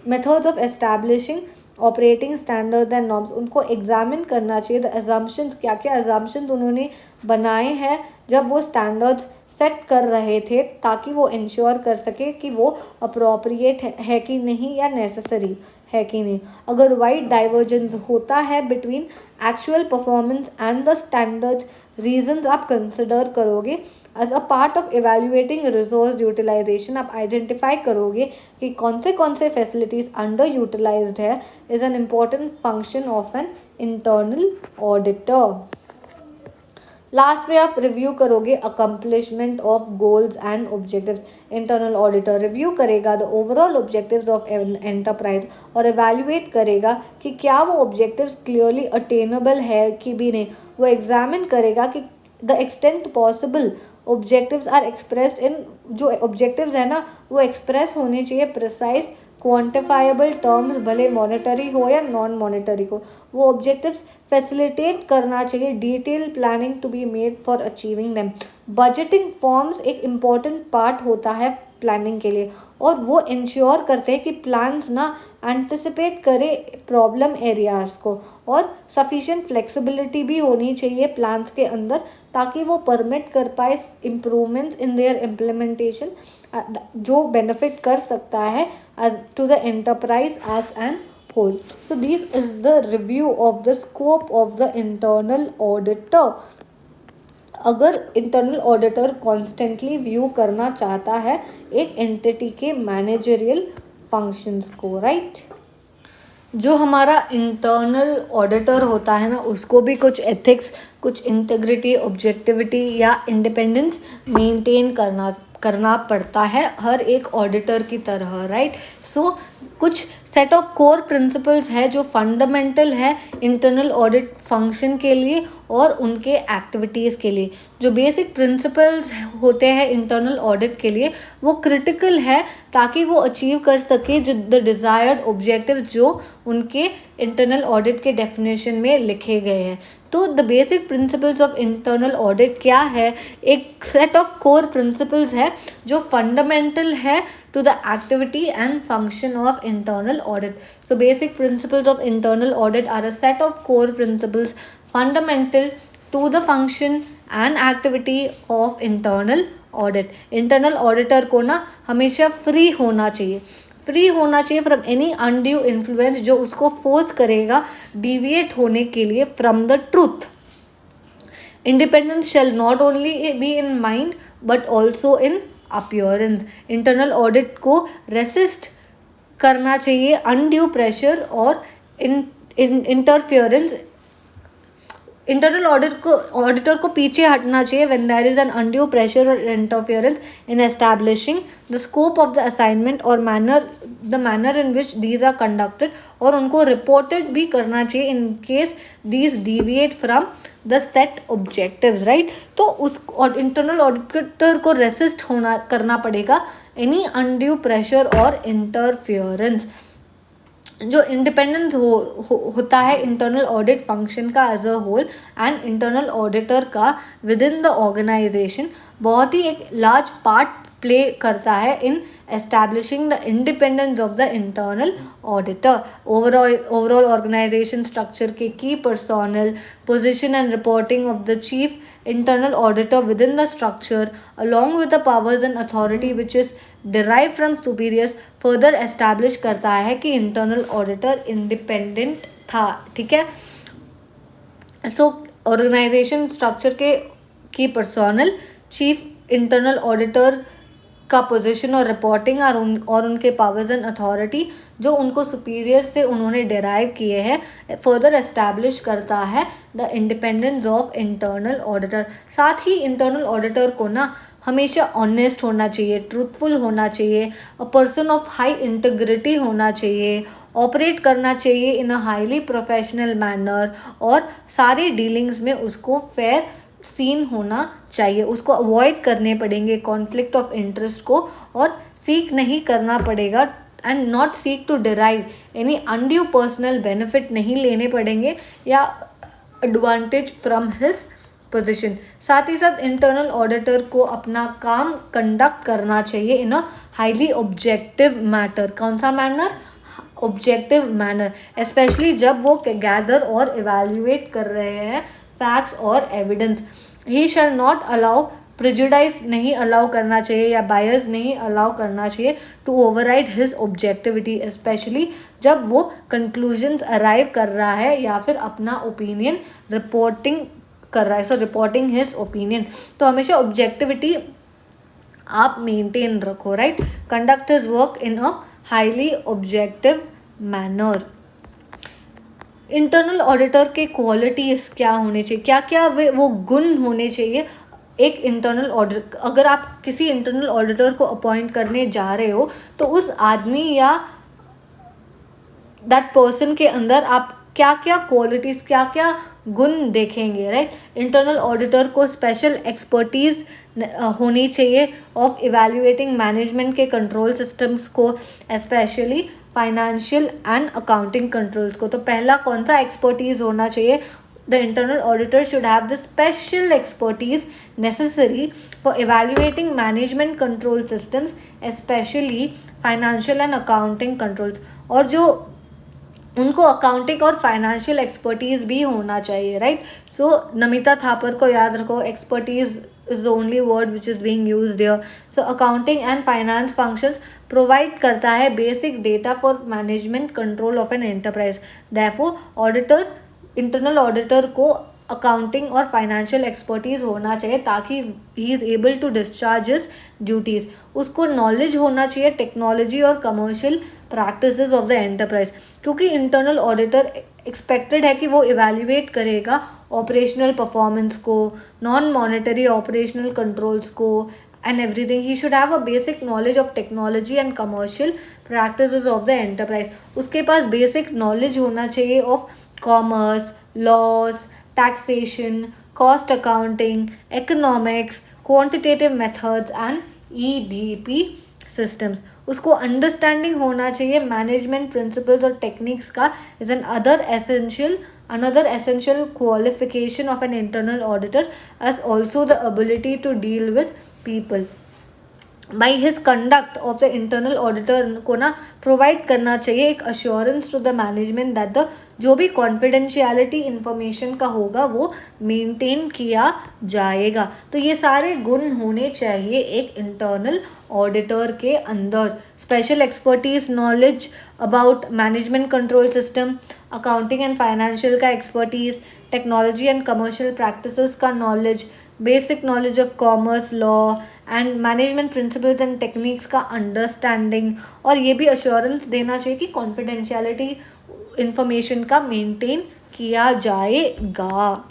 Speaker 1: methods of establishing operating standards and norms उनको एग्जामिन करना चाहिए द अजम्पशंस क्या क्या अजम्पशंस उन्होंने बनाए हैं जब वो स्टैंडर्ड्स सेट कर रहे थे ताकि वो इंश्योर कर सके कि वो अप्रोप्रिएट है कि नहीं या नेसेसरी है कि नहीं अगर वाइड डाइवर्जेंस होता है between actual performance and the standards reasons आप कंसिडर करोगे as a part of evaluating resource utilisation आप आइडेंटिफाई करोगे कि कौन से फैसिलिटीज़ अंडर यूटिलाइज्ड है, is an important function of an internal auditor. Last में आप रिव्यू करोगे accomplishment of goals and objectives. Internal auditor review करेगा the overall objectives of an enterprise और एवेल्युएट करेगा कि क्या वो ऑब्जेक्टिव्स क्लियरली अटेनेबल है कि भी नहीं। वो एग्जामिन करेगा कि the extent possible objectives are expressed in, जो ऑब्जेक्टिव्स है ना वो एक्सप्रेस होने चाहिए प्रिसाइज क्वान्टिफाइबल टर्म्स, भले मॉनेटरी हो या नॉन मॉनेटरी हो। वो ऑब्जेक्टिव्स फैसिलिटेट करना चाहिए detail planning to be made for achieving them. Budgeting forms एक इम्पॉर्टेंट पार्ट होता है प्लानिंग के लिए और वो इंश्योर करते हैं कि प्लान्स ना एंटिसिपेट करे प्रॉब्लम एरियाज को, और सफिशिएंट फ्लेक्सिबिलिटी भी होनी चाहिए प्लान्स के अंदर ताकि वो परमिट कर पाए इम्प्रूवमेंट्स इन देयर इम्प्लीमेंटेशन जो बेनिफिट कर सकता है to the enterprise as an whole. So this is the review of the scope of the internal auditor. अगर इंटरनल ऑडिटर कॉन्स्टेंटली व्यू करना चाहता है एक एंटिटी के मैनेजरियल फंक्शंस को, राइट। जो हमारा इंटरनल ऑडिटर होता है ना उसको भी कुछ एथिक्स, कुछ इंटेग्रिटी, ऑब्जेक्टिविटी या इंडिपेंडेंस मेंटेन करना पड़ता है हर एक ऑडिटर की तरह, राइट। सो कुछ सेट ऑफ कोर प्रिंसिपल्स है जो फंडामेंटल है इंटरनल ऑडिट फंक्शन के लिए और उनके एक्टिविटीज़ के लिए। जो बेसिक प्रिंसिपल्स होते हैं इंटरनल ऑडिट के लिए वो क्रिटिकल है ताकि वो अचीव कर सके जो द डिज़ायर्ड ऑब्जेक्टिव जो उनके इंटरनल ऑडिट के डेफिनेशन में लिखे गए हैं। तो the basic principles of internal audit क्या है, एक सेट ऑफ कोर प्रिंसिपल्स है जो फंडामेंटल है to the activity and function of internal audit. So basic principles of internal audit are a set of core principles fundamental to the function and activity of internal audit. Internal auditor को ना हमेशा free होना चाहिए from any undue influence जो उसको force करेगा deviate होने के लिए from the truth. Independence shall not only be in mind but also in appearance. Internal audit को रेसिस्ट करना चाहिए अनड्यू प्रेशर और इंटरफियरेंस। इंटरनल ऑडिटर को पीछे हटना चाहिए when there is an undue pressure और interference in establishing the scope of the assignment और the manner in which these are conducted, और उनको रिपोर्टेड भी करना चाहिए in case these deviate from the set objectives, right. तो उस internal auditor को रेसिस्ट करना पड़ेगा एनी अनड्यू प्रेशर और इंटरफियरेंस। जो इंडिपेंडेंस होता है इंटरनल ऑडिट फंक्शन का as a whole and internal auditor का विद इन द ऑर्गेनाइजेशन बहुत ही एक लार्ज पार्ट प्ले करता है इन establishing the independence of the internal auditor. Overall organization structure के key personnel, position and reporting of the chief internal auditor within the structure along with the powers and authority which is derived from superiors further establish करता है कि internal auditor independent था, ठीक है। So organization structure के key personnel, chief internal auditor का position और reporting और उनके पावर्स एंड अथॉरिटी जो उनको सुपीरियर से उन्होंने डिराइव किए हैं फर्दर एस्टैब्लिश करता है the independence of internal auditor. साथ ही इंटरनल ऑडिटर को ना हमेशा ऑनेस्ट होना चाहिए, ट्रूथफुल होना चाहिए, a person of high integrity होना चाहिए, ऑपरेट करना चाहिए इन अ हाईली प्रोफेशनल मैनर और सारी डीलिंग्स में उसको फेयर सीन होना चाहिए। उसको अवॉइड करने पड़ेंगे कॉन्फ्लिक्ट ऑफ इंटरेस्ट को और सीक नहीं करना पड़ेगा and not seek to derive any undue personal benefit नहीं लेने पड़ेंगे या एडवांटेज फ्रॉम हिज पोजीशन। साथ ही साथ इंटरनल ऑडिटर को अपना काम कंडक्ट करना चाहिए इन अ हाईली ऑब्जेक्टिव मैटर। कौन सा मैनर? ऑब्जेक्टिव मैनर, स्पेशली जब वो गैदर और इवेल्युएट कर रहे हैं फैक्ट्स और evidence. He shall not allow prejudice नहीं अलाउ करना चाहिए या बायस नहीं अलाउ करना चाहिए to override his objectivity, especially जब वो कंक्लूजन्स अराइव कर रहा है या फिर अपना ओपिनियन रिपोर्टिंग कर रहा है, सो रिपोर्टिंग हिज ओपिनियन। तो हमेशा ऑब्जेक्टिविटी आप मेंटेन रखो, right. Conduct his work in a highly objective manner. Internal auditor के क्वालिटीज़ क्या होने चाहिए, क्या क्या वो गुण होने चाहिए एक इंटरनल ऑडिटर। अगर आप किसी इंटरनल ऑडिटर को अपॉइंट करने जा रहे हो तो उस आदमी या दैट पर्सन के अंदर आप क्या क्या क्वालिटीज़, क्या क्या गुण देखेंगे, राइट। इंटरनल ऑडिटर को स्पेशल एक्सपर्टीज़ होनी चाहिए ऑफ इवैल्यूएटिंग मैनेजमेंट के कंट्रोल सिस्टम्स को, specially financial and accounting controls को। तो पहला कौन सा एक्सपर्टीज़ होना चाहिए? The internal auditor should have the special expertise necessary for evaluating management control systems, especially financial and accounting controls. और जो उनको अकाउंटिंग और फाइनेंशियल एक्सपर्टीज़ भी होना चाहिए, राइट। सो नमिता थापर को याद रखो, expertise is the only word which is being used here. So accounting and finance functions provide करता है basic data for management control of an enterprise. Therefore auditor, internal auditor को accounting और फाइनेंशियल एक्सपर्टीज़ होना चाहिए ताकि he is able to discharge his duties. उसको knowledge होना चाहिए टेक्नोलॉजी और commercial practices of the enterprise, क्योंकि इंटरनल ऑडिटर एक्सपेक्टेड है कि वो इवैल्यूएट करेगा ऑपरेशनल परफॉर्मेंस को, नॉन मॉनेटरी ऑपरेशनल कंट्रोल्स को and everything. He should have a basic knowledge of technology and commercial practices of the enterprise. उसके पास basic knowledge होना चाहिए of commerce, laws, taxation, cost accounting, economics, quantitative methods and EDP systems. उसको understanding होना चाहिए management principles और techniques का is an another essential qualification of an internal auditor, as also the ability to deal with people. By his conduct of the internal auditor को ना provide करना चाहिए एक assurance to the management that the जो भी confidentiality information का होगा वो मेंटेन किया जाएगा। तो ये सारे गुण होने चाहिए एक इंटरनल ऑडिटर के अंदर। Special expertise knowledge about management control system, accounting and financial का expertise, technology and commercial practices का knowledge, basic knowledge of commerce, law and management principles and techniques का अंडरस्टैंडिंग, और ये भी अश्योरेंस देना चाहिए कि कॉन्फिडेंशियलिटी इंफॉर्मेशन का मेंटेन किया जाएगा।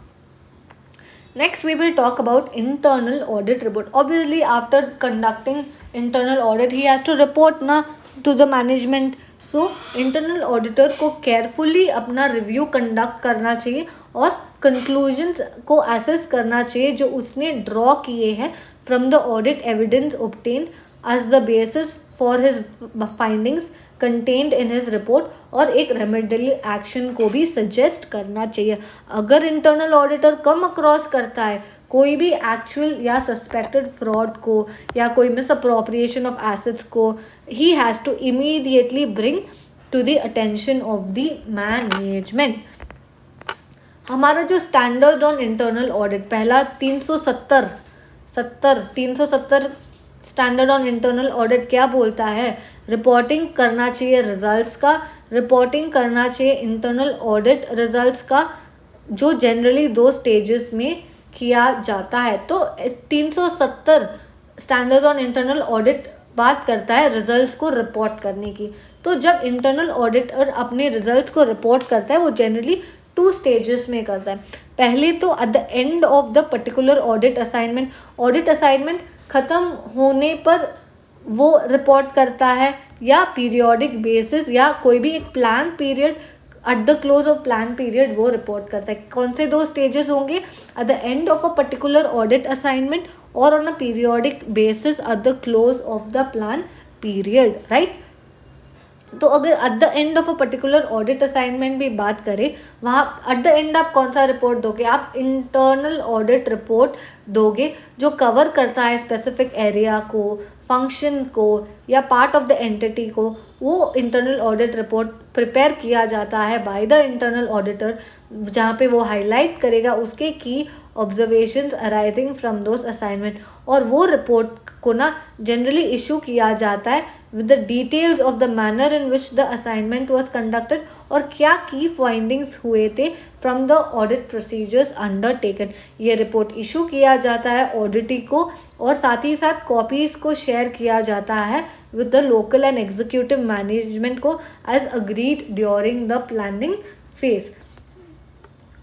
Speaker 1: Next we will talk about internal audit report. Obviously after conducting internal audit he has to report ना to the management. So internal auditor को carefully अपना review conduct करना चाहिए और conclusions को assess करना चाहिए जो उसने draw किए हैं from the audit evidence obtained as the basis for his findings contained in his report, और एक रेमेडियल एक्शन को भी सजेस्ट करना चाहिए। अगर इंटरनल ऑडिटर कम अक्रॉस करता है कोई भी एक्चुअल या सस्पेक्टेड फ्रॉड को या कोई मिस अप्रोप्रिएशन ऑफ एसेट्स को, he has to immediately bring to the attention of the management. हमारा जो स्टैंडर्ड ऑन इंटरनल ऑडिट पहला 370 स्टैंडर्ड ऑन इंटरनल ऑडिट क्या बोलता है? रिपोर्टिंग करना चाहिए रिजल्ट्स का, रिपोर्टिंग करना चाहिए इंटरनल ऑडिट रिजल्ट्स का, जो जनरली 2 स्टेजेस में किया जाता है। तो 370 स्टैंडर्ड ऑन इंटरनल ऑडिट बात करता है रिजल्ट्स को रिपोर्ट करने की। तो जब इंटरनल ऑडिटर अपने रिजल्ट्स को रिपोर्ट करता है वो जनरली 2 स्टेजेस में करता है। पहले तो eight the end of the particular audit assignment ख़त्म होने पर वो रिपोर्ट करता है, या पीरियोडिक बेसिस या कोई भी एक plan period at the close of plan period वो रिपोर्ट करता है। कौन से 2 स्टेजेस होंगे? At the end of a particular audit assignment और on a periodic basis at the close of the plan period, right. तो अगर at the end of a particular audit assignment भी बात करें, वहाँ एट द एंड आप कौन सा रिपोर्ट दोगे? आप इंटरनल ऑडिट रिपोर्ट दोगे जो कवर करता है स्पेसिफिक एरिया को, फंक्शन को या पार्ट ऑफ द एंटिटी को। वो इंटरनल ऑडिट रिपोर्ट प्रिपेयर किया जाता है बाय द इंटरनल ऑडिटर, जहाँ पे वो हाईलाइट करेगा उसके की observations arising from those assignment, और वो रिपोर्ट को ना जनरली इशू किया जाता है with the details of the manner in which the assignment was conducted, और क्या की फाइंडिंग्स हुए थे from the audit procedures undertaken. ये रिपोर्ट इशू किया जाता है ऑडिटी को, और साथ ही साथ कॉपीज को शेयर किया जाता है with the local and executive management को as agreed during the planning phase.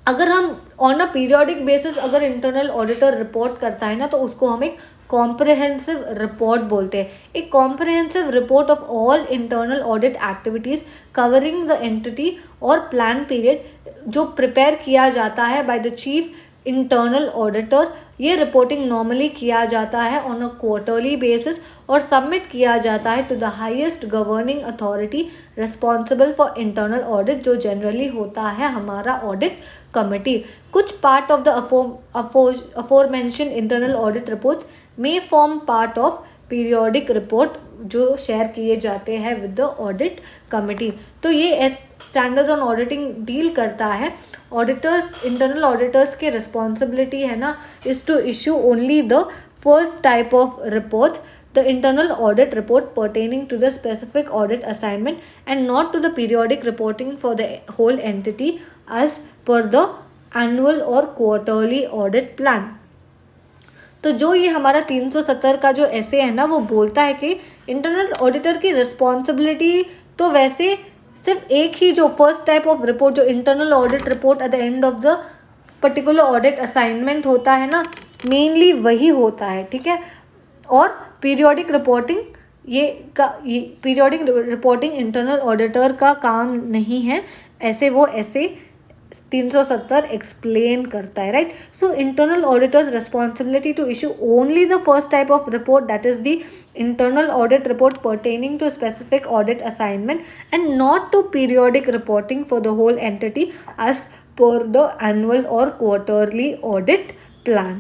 Speaker 1: अगर हम ऑन अ पीरियोडिक बेसिस अगर इंटरनल ऑडिटर रिपोर्ट करता है ना, तो उसको हम एक कॉम्प्रहेंसिव रिपोर्ट बोलते हैं। एक comprehensive report of all internal audit activities covering the entity और प्लान पीरियड जो प्रिपेयर किया जाता है by the chief internal auditor. ये रिपोर्टिंग नॉर्मली किया जाता है ऑन अ क्वार्टरली बेसिस और सबमिट किया जाता है to the highest governing authority responsible for internal audit, जो जनरली होता है हमारा ऑडिट कमिटी। कुछ part of the aforementioned internal audit reports may form part of periodic report जो शेयर किए जाते हैं विद द ऑडिट कमिटी। तो ये स्टैंडर्ड्स ऑन ऑडिटिंग डील करता है। ऑडिटर्स, इंटरनल ऑडिटर्स के रिस्पॉन्सिबिलिटी है ना is to issue only the first type of report, the internal audit report pertaining to the specific audit assignment and not to the periodic reporting for the whole entity as per the annual or quarterly audit plan। तो जो ये हमारा 370 का जो ऐसे है ना, वो बोलता है कि इंटरनल ऑडिटर की रिस्पॉन्सिबिलिटी तो वैसे सिर्फ एक ही जो फर्स्ट टाइप ऑफ रिपोर्ट जो internal audit report eight the end of the particular audit assignment होता है ना, मेनली वही होता है, ठीक है। और पीरियोडिक रिपोर्टिंग ये पीरियोडिक रिपोर्टिंग इंटरनल ऑडिटर का काम नहीं है, ऐसे वो ऐसे 370 एक्सप्लेन करता है, right. So internal auditors responsibility to issue only the first type of report, that is the internal audit report pertaining to specific audit assignment and not to periodic reporting for the whole entity as per the annual or quarterly audit plan।